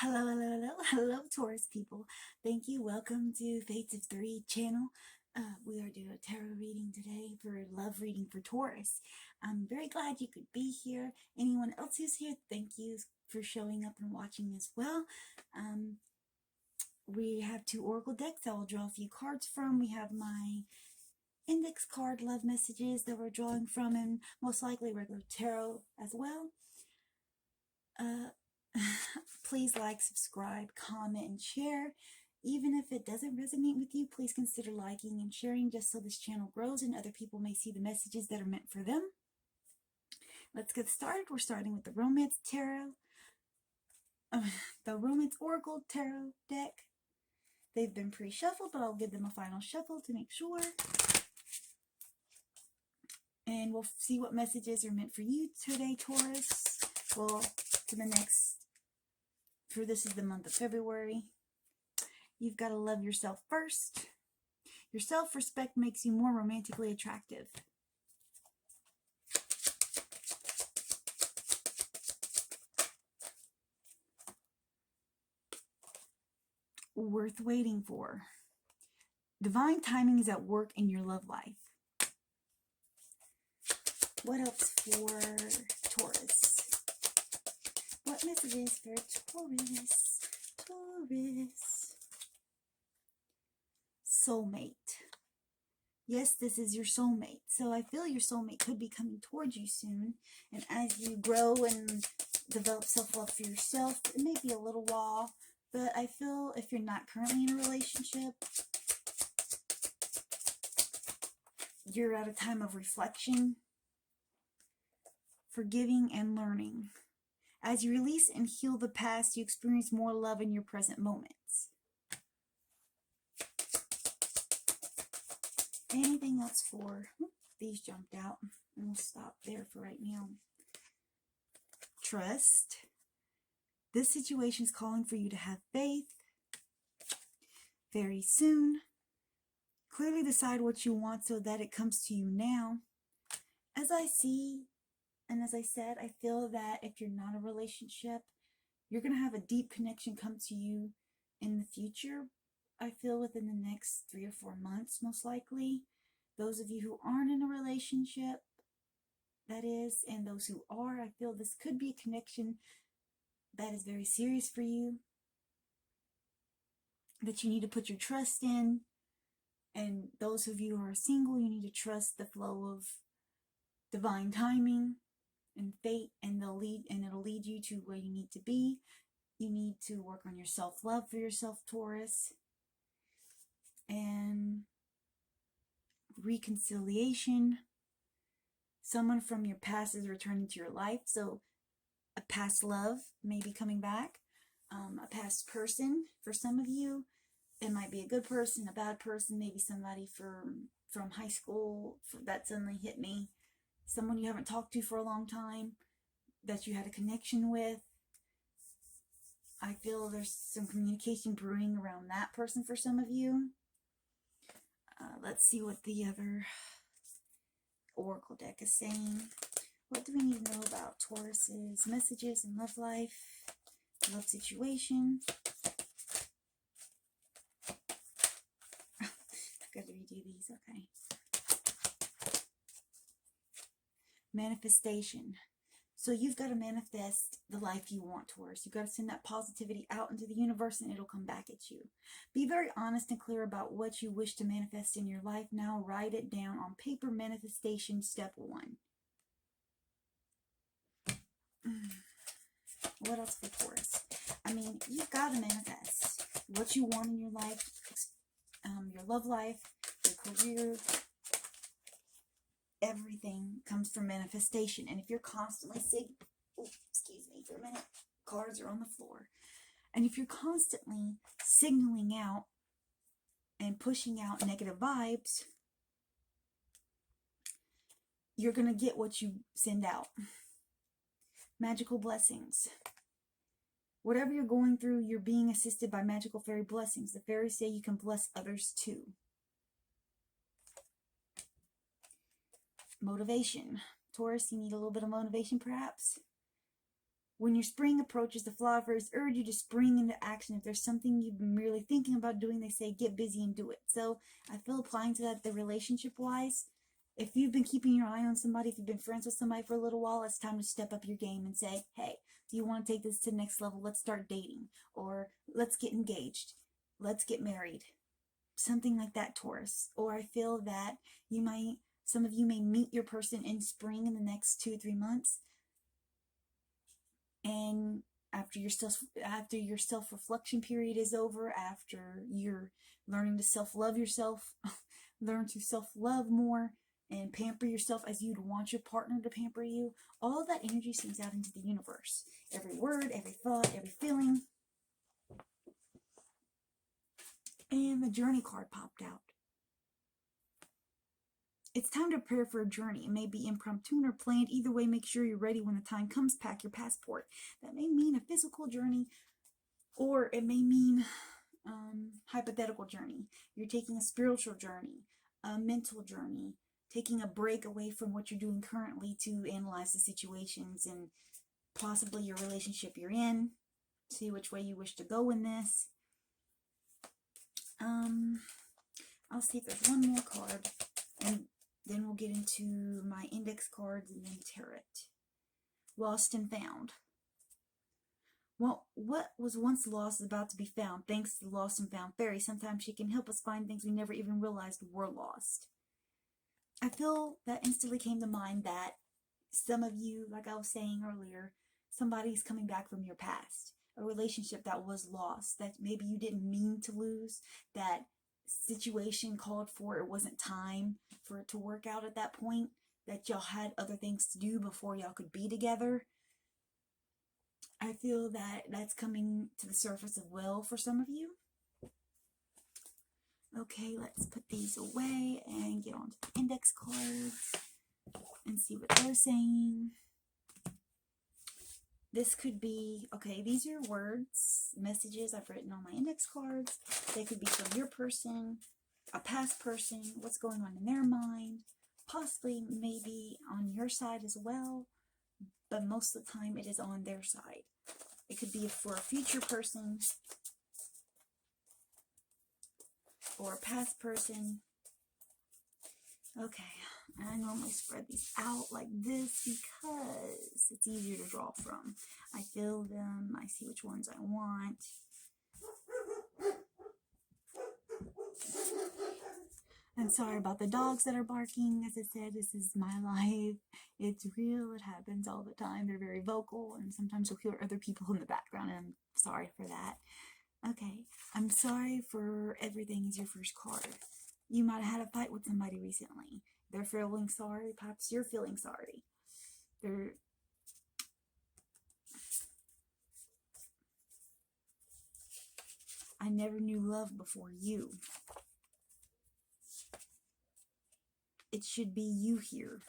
Hello, hello, hello, hello, Taurus people. Thank you. Welcome to Fates of Three channel. We are doing a tarot reading today for love reading for Taurus. I'm very glad you could be here. Anyone else who's here, thank you for showing up and watching as well. We have two oracle decks I will draw a few cards from. We have my index card love messages that we're drawing from, and most likely regular tarot as well. Please like, subscribe, comment, and share. Even if it doesn't resonate with you, please consider liking and sharing just so this channel grows and other people may see the messages that are meant for them. Let's get started. We're starting with the Romance Tarot, the Romance Oracle Tarot deck. They've been pre-shuffled, but I'll give them a final shuffle to make sure. And we'll see what messages are meant for you today, Taurus. Well, to the next, for this is the month of February. You've got to love yourself first. Your self-respect makes you more romantically attractive. Worth waiting for. Divine timing is at work in your love life. What else for Taurus? What messages for Taurus? Taurus. Soulmate. Yes, this is your soulmate. So I feel your soulmate could be coming towards you soon. And as you grow and develop self-love for yourself, it may be a little while. But I feel if you're not currently in a relationship, you're at a time of reflection, forgiving, and learning. As you release and heal the past, you experience more love in your present moments. Anything else for... these jumped out. And we'll stop there for right now. Trust. This situation is calling for you to have faith. Very soon. Clearly decide what you want so that it comes to you now. As I see, and as I said, I feel that if you're not in a relationship, you're going to have a deep connection come to you in the future. I feel within the next 3 or 4 months, most likely. Those of you who aren't in a relationship, that is, and those who are, I feel this could be a connection that is very serious for you, that you need to put your trust in. And those of you who are single, you need to trust the flow of divine timing and fate, and it'll lead you to where you need to be. You need to work on your self-love for yourself, Taurus. And reconciliation. Someone from your past is returning to your life. So a past love may be coming back. A past person for some of you. It might be a good person, a bad person, maybe somebody from high school that suddenly hit me. Someone you haven't talked to for a long time that you had a connection with. I feel there's some communication brewing around that person for some of you. Let's see what the other oracle deck is saying. What do we need to know about Taurus's messages in love life, love situation? I've got to redo these, okay. Manifestation. So you've got to manifest the life you want, Taurus. You've got to send that positivity out into the universe and it'll come back at you. Be very honest and clear about what you wish to manifest in your life. Now write it down on paper. Manifestation step 1. What else for Taurus? I mean, you've got to manifest what you want in your life, your love life, your career. Everything comes from manifestation. And if you're constantly excuse me for a minute, cards are on the floor. And if you're constantly signaling out and pushing out negative vibes, you're going to get what you send out. Magical blessings. Whatever you're going through, you're being assisted by magical fairy blessings. The fairies say you can bless others too. Motivation. Taurus, you need a little bit of motivation perhaps. When your spring approaches, the flowers urge you to spring into action. If there's something you've been really thinking about doing, they say get busy and do it. So I feel applying to that the relationship-wise. If you've been keeping your eye on somebody, if you've been friends with somebody for a little while, it's time to step up your game and say, hey, do you want to take this to the next level? Let's start dating. Or let's get engaged. Let's get married. Something like that, Taurus. Or I feel that some of you may meet your person in spring in the next 2 or 3 months. And after your self-reflection period is over, after you're learning to self-love yourself, learn to self-love more and pamper yourself as you'd want your partner to pamper you, all of that energy sends out into the universe. Every word, every thought, every feeling. And the journey card popped out. It's time to prepare for a journey. It may be impromptu or planned. Either way, make sure you're ready when the time comes. Pack your passport. That may mean a physical journey, or it may mean hypothetical journey. You're taking a spiritual journey, a mental journey, taking a break away from what you're doing currently to analyze the situations and possibly your relationship you're in. See which way you wish to go in this. I'll see if there's one more card, and then we'll get into my index cards and then tarot. Lost and found. Well, what was once lost is about to be found, thanks to the Lost and Found Fairy. Sometimes she can help us find things we never even realized were lost. I feel that instantly came to mind that some of you, like I was saying earlier, somebody's coming back from your past. A relationship that was lost, that maybe you didn't mean to lose, that situation called for, it wasn't time for it to work out at that point, that y'all had other things to do before y'all could be together. I feel that that's coming to the surface as well for some of you. Okay, let's put these away and get on to the index cards and see what they're saying. This could be, okay, these are words, messages I've written on my index cards. They could be from your person, a past person, what's going on in their mind, possibly maybe on your side as well, but most of the time it is on their side. It could be for a future person or a past person. Okay, I normally spread these out like this because it's easier to draw from. I feel them, I see which ones I want. I'm sorry about the dogs that are barking. As I said, this is my life. It's real, it happens all the time. They're very vocal, and sometimes you'll hear other people in the background, and I'm sorry for that. Okay, I'm sorry for everything is your first card. You might have had a fight with somebody recently. They're feeling sorry. Perhaps you're feeling sorry. I never knew love before you. It should be you here.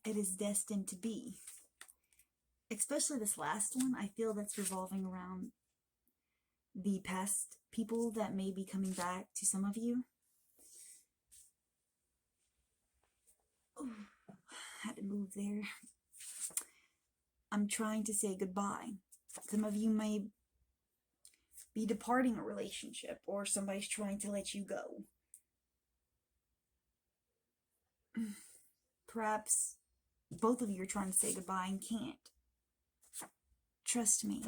It is destined to be. Especially this last one, I feel that's revolving around the past people that may be coming back to some of you. Ooh, had to move there. I'm trying to say goodbye. Some of you may be departing a relationship, or somebody's trying to let you go. Perhaps both of you are trying to say goodbye and can't. Trust me.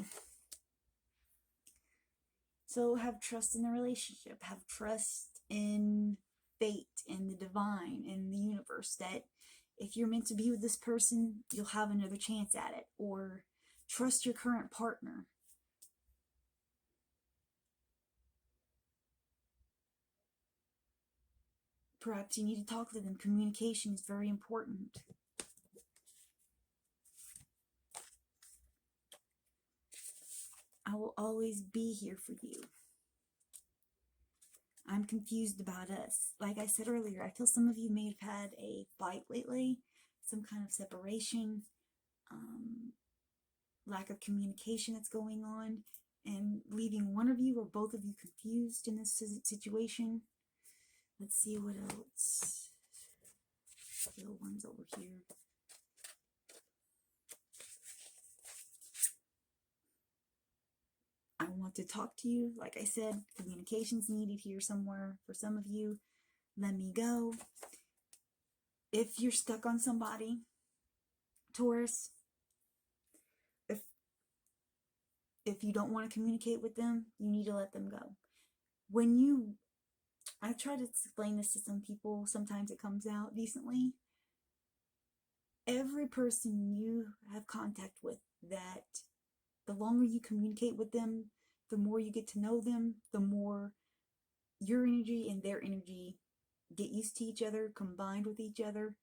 So have trust in the relationship. Have trust in fate, in the divine, in the universe, that if you're meant to be with this person, you'll have another chance at it. Or trust your current partner. Perhaps you need to talk to them. Communication is very important. I will always be here for you. I'm confused about us. Like I said earlier, I feel some of you may have had a fight lately, some kind of separation, lack of communication that's going on, and leaving one of you or both of you confused in this situation. Let's see what else. The ones over here. want to talk to you. Like I said, communication's needed here somewhere for some of you. Let me go. If you're stuck on somebody, Taurus, if you don't want to communicate with them, you need to let them go. I try to explain this to some people, sometimes it comes out decently. Every person you have contact with, that the longer you communicate with them, the more you get to know them, the more your energy and their energy get used to each other, combined with each other.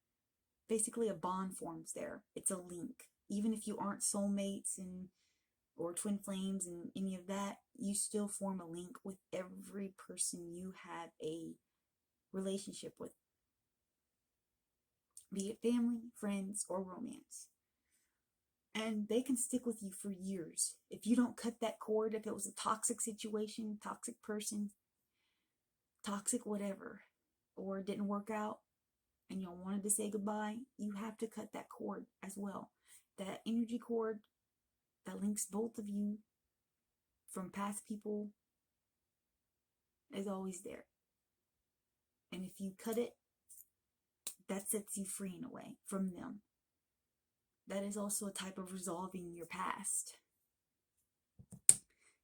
Basically, a bond forms there. It's a link. Even if you aren't soulmates or twin flames and any of that, you still form a link with every person you have a relationship with. Be it family, friends, or romance. And they can stick with you for years. If you don't cut that cord, if it was a toxic situation, toxic person, toxic whatever, or it didn't work out, and you wanted to say goodbye, you have to cut that cord as well. That energy cord that links both of you from past people is always there. And if you cut it, that sets you free in a way from them. That is also a type of resolving your past.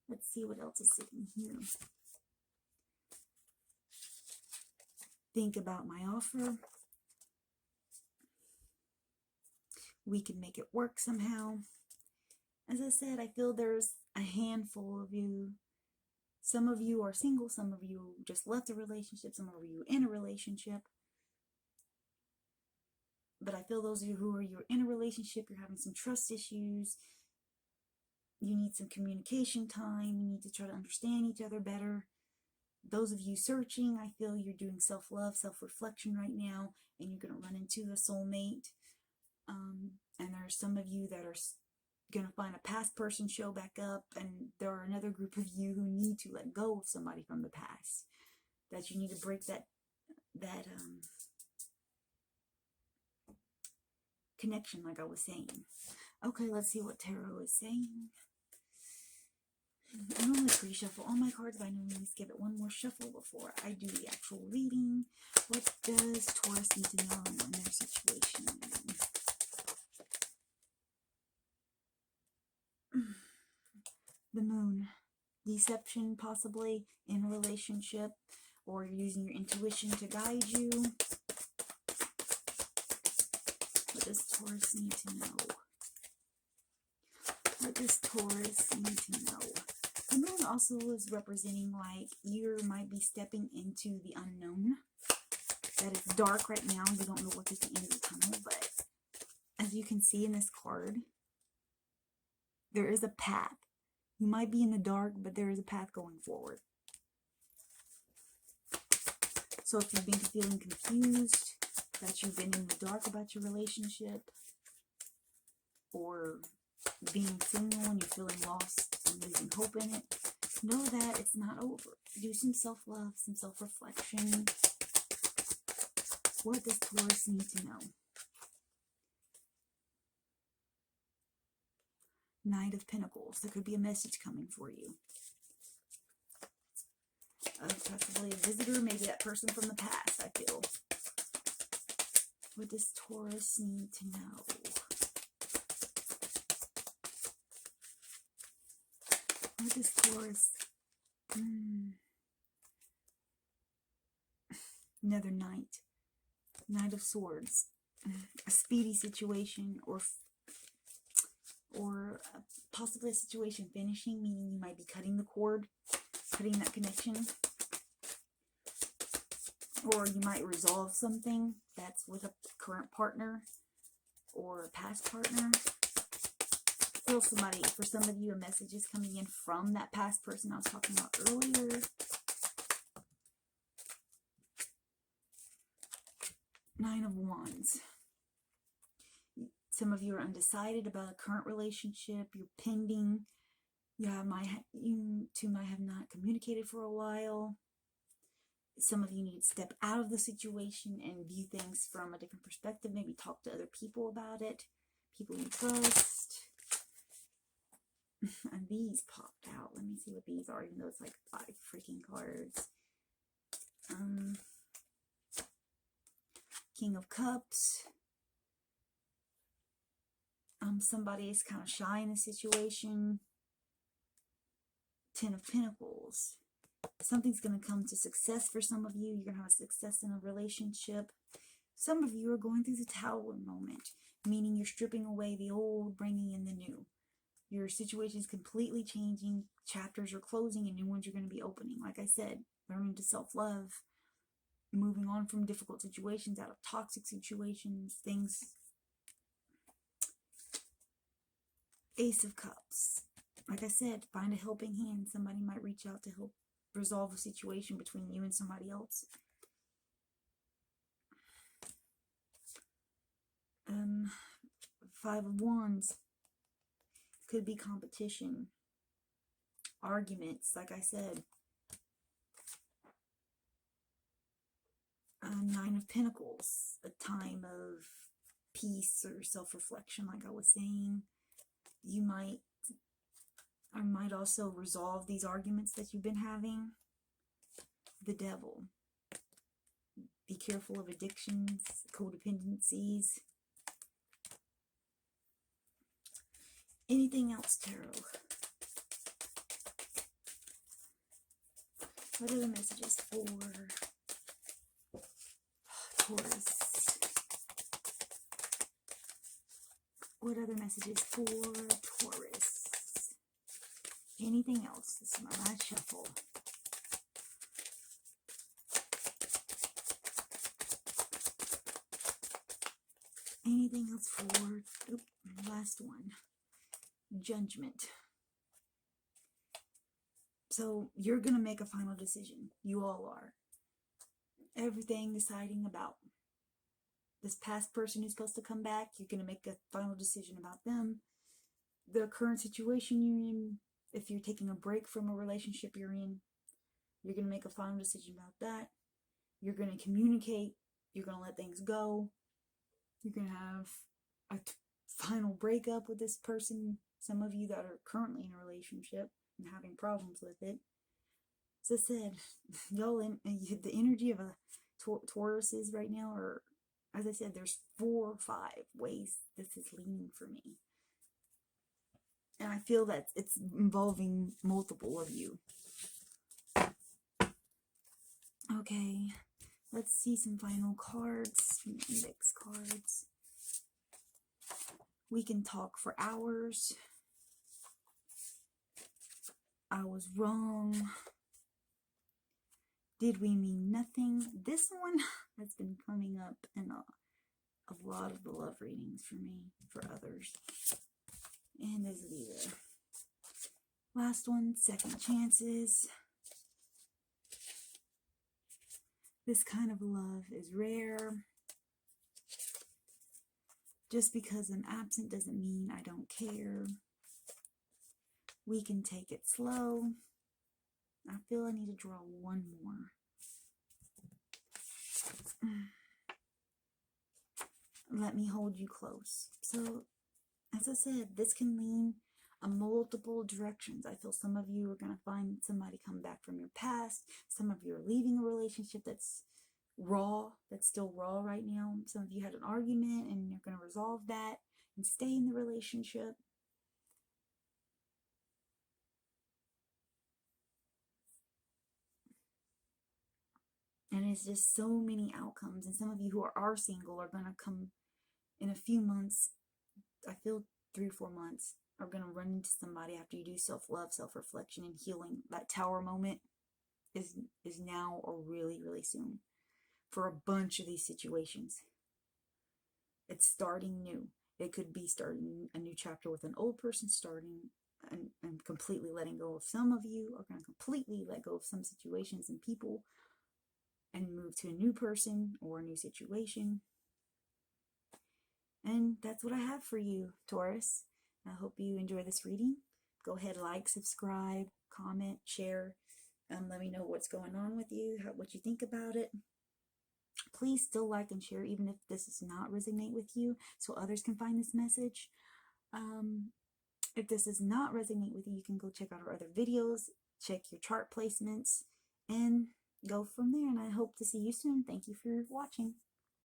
Let's see what else is sitting here. Think about my offer. We can make it work somehow. As I said, I feel there's a handful of you. Some of you are single, some of you just left a relationship, some of you in a relationship. But I feel those of you you're in a relationship, you're having some trust issues, you need some communication time, you need to try to understand each other better. Those of you searching, I feel you're doing self-love, self-reflection right now, and you're going to run into a soulmate. And there are some of you that are going to find a past person show back up, and there are another group of you who need to let go of somebody from the past. That you need to break that connection, like I was saying. Okay, let's see what tarot is saying. I normally pre-shuffle all my cards, but I normally give it one more shuffle before I do the actual reading. What does Taurus need to know in their situation? The moon. Deception, possibly, in a relationship, or you're using your intuition to guide you. What does Taurus need to know? What does Taurus need to know? The moon also is representing like you might be stepping into the unknown. That it's dark right now. You don't know what's at the end of the tunnel, but as you can see in this card, there is a path. You might be in the dark, but there is a path going forward. So if you've been feeling confused, that you've been in the dark about your relationship, or being single and you're feeling lost and losing hope in it, know that it's not over. Do some self-love, some self-reflection. What does Taurus need to know? Knight of Pentacles. There could be a message coming for you. Possibly a visitor, maybe that person from the past, I feel. What does Taurus need to know? What does Taurus... Another Knight. Knight of Swords. A speedy situation, or possibly a situation finishing, meaning you might be cutting the cord, cutting that connection. Or you might resolve something that's with a current partner or a past partner. Feel somebody, for some of you, a message is coming in from that past person I was talking about earlier. Nine of Wands. Some of you are undecided about a current relationship. You're pending. You two might have not communicated for a while. Some of you need to step out of the situation and view things from a different perspective. Maybe talk to other people about it. People you trust. And these popped out. Let me see what these are, even though it's like 5 freaking cards. King of Cups. Somebody is kind of shy in a situation. 10 of Pentacles. Something's going to come to success for some of you. You're going to have success in a relationship. Some of you are going through the Tower moment, meaning you're stripping away the old, bringing in the new. Your situation is completely changing. Chapters are closing and new ones are going to be opening. Like I said, learning to self-love, moving on from difficult situations, out of toxic situations, things. Ace of Cups. Like I said, find a helping hand. Somebody might reach out to help resolve a situation between you and somebody else. 5 of Wands. Could be competition. Arguments, like I said. 9 of Pentacles. A time of peace or self-reflection, like I was saying. You might also resolve these arguments that you've been having. The Devil. Be careful of addictions, codependencies. Anything else, Tarot? What are the messages for Taurus? What other messages for Taurus? Anything else? This is my last shuffle. Anything else for, last one. Judgment. So you're going to make a final decision. You all are. Everything deciding about this past person who's supposed to come back. You're going to make a final decision about them. The current situation you're in. If you're taking a break from a relationship you're in, you're going to make a final decision about that. You're going to communicate. You're going to let things go. You're going to have a final breakup with this person. Some of you that are currently in a relationship and having problems with it. As I said, y'all, the energy of a Taurus is right now, or as I said, there's 4 or 5 ways this is leaning for me. And I feel that it's involving multiple of you. Okay, let's see some final cards, some index cards. We can talk for hours. I was wrong. Did we mean nothing? This one has been coming up in a lot of the love readings for me, for others. And this will be the last one, second chances. This kind of love is rare. Just because I'm absent doesn't mean I don't care. We can take it slow. I feel I need to draw one more. Let me hold you close. So, as I said, this can lean in multiple directions. I feel some of you are going to find somebody come back from your past. Some of you are leaving a relationship that's raw, that's still raw right now. Some of you had an argument and you're going to resolve that and stay in the relationship. And it's just so many outcomes. And some of you who are single are going to come in a few months. I feel 3 or 4 months are going to run into somebody after you do self-love, self-reflection, and healing. That Tower moment is now or really, really soon for a bunch of these situations. It's starting new. It could be starting a new chapter with an old person, starting and completely letting go of. Some of you are going to completely let go of some situations and people and move to a new person or a new situation. And that's what I have for you, Taurus. I hope you enjoy this reading. Go ahead, like, subscribe, comment, share. Let me know what's going on with you, what you think about it. Please still like and share, even if this does not resonate with you, so others can find this message. If this does not resonate with you, you can go check out our other videos, check your chart placements, and go from there. And I hope to see you soon. Thank you for watching.